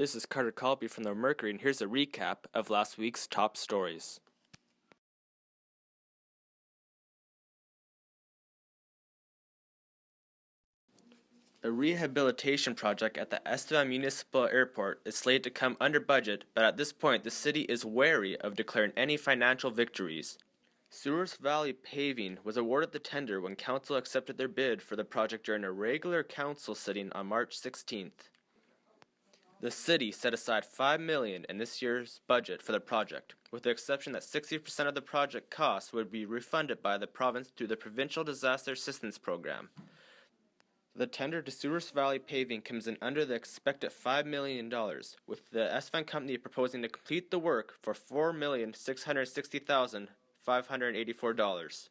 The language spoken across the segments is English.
This is Carter Colby from the Mercury, and here's a recap of last week's top stories. A rehabilitation project at the Estevan Municipal Airport is slated to come under budget, but at this point the city is wary of declaring any financial victories. Souris Valley Paving was awarded the tender when council accepted their bid for the project during a regular council sitting on March 16th. The city set aside $5 million in this year's budget for the project, with the exception that 60% of the project costs would be refunded by the province through the Provincial Disaster Assistance Program. The tender to Souris Valley Paving comes in under the expected $5 million, with the Estevan Company proposing to complete the work for $4,660,584.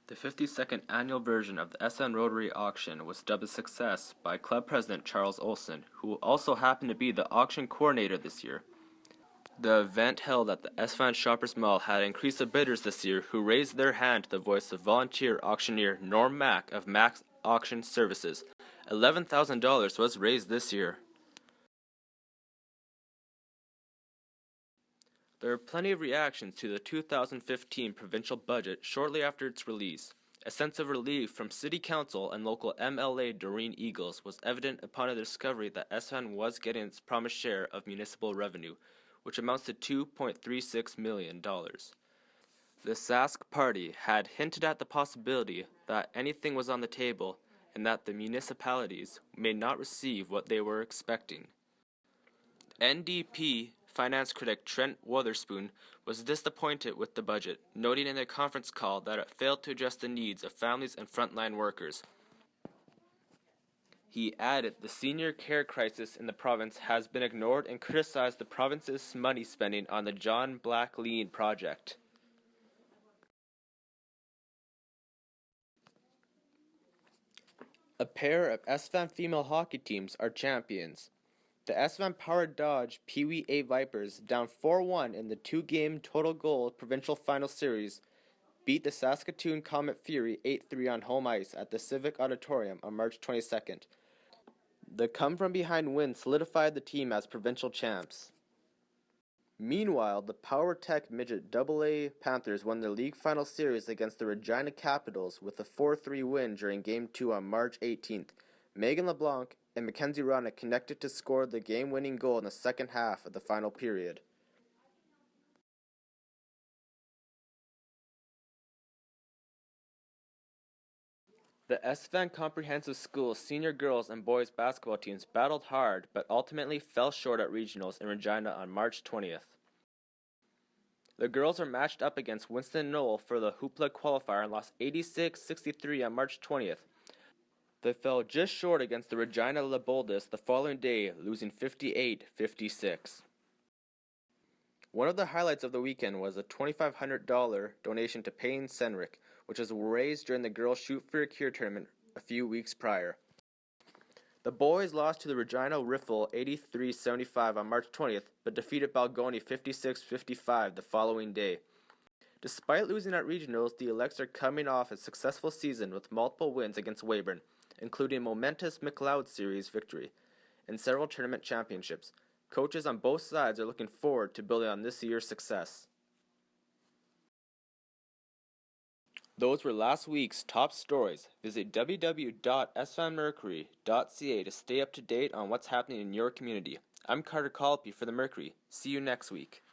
The 52nd annual version of the Estevan Rotary Auction was dubbed a success by club president Charles Olson, who also happened to be the auction coordinator this year. The event held at the Estevan Shoppers Mall had increased the bidders this year, who raised their hand to the voice of volunteer auctioneer Norm Mack of Mack's Auction Services. $11,000 was raised this year. There were plenty of reactions to the 2015 provincial budget shortly after its release. A sense of relief from City Council and local MLA Doreen Eagles was evident upon a discovery that Estevan was getting its promised share of municipal revenue, which amounts to $2.36 million. The Sask Party had hinted at the possibility that anything was on the table and that the municipalities may not receive what they were expecting. NDP finance critic Trent Wotherspoon was disappointed with the budget, noting in a conference call that it failed to address the needs of families and frontline workers. He added the senior care crisis in the province has been ignored and criticized the province's money spending on the John Black Lean project. A pair of Estevan female hockey teams are champions. The Estevan Power Dodge Pee-wee A Vipers, down 4-1 in the two-game total goal provincial final series, beat the Saskatoon Comet Fury 8-3 on home ice at the Civic Auditorium on March 22nd. The come-from-behind win solidified the team as provincial champs. Meanwhile, the Power Tech Midget AA Panthers won their league final series against the Regina Capitals with a 4-3 win during Game 2 on March 18th. Megan LeBlanc and Mackenzie Ronick connected to score the game-winning goal in the second half of the final period. The Estevan Comprehensive School senior girls and boys basketball teams battled hard but ultimately fell short at regionals in Regina on March 20th. The girls are matched up against Winston Knoll for the Hoopla qualifier and lost 86-63 on March 20th. They fell just short against the Regina Leopoldus the following day, losing 58-56. One of the highlights of the weekend was a $2,500 donation to Payne Senrick, which was raised during the Girls Shoot for a Cure tournament a few weeks prior. The boys lost to the Regina Riffle 83-75 on March 20th, but defeated Balgoni 56-55 the following day. Despite losing at regionals, the Elects are coming off a successful season with multiple wins against Weyburn, including a momentous McLeod Series victory and several tournament championships. Coaches on both sides are looking forward to building on this year's success. Those were last week's top stories. Visit www.estevanmercury.ca to stay up to date on what's happening in your community. I'm Carter Colby for the Mercury. See you next week.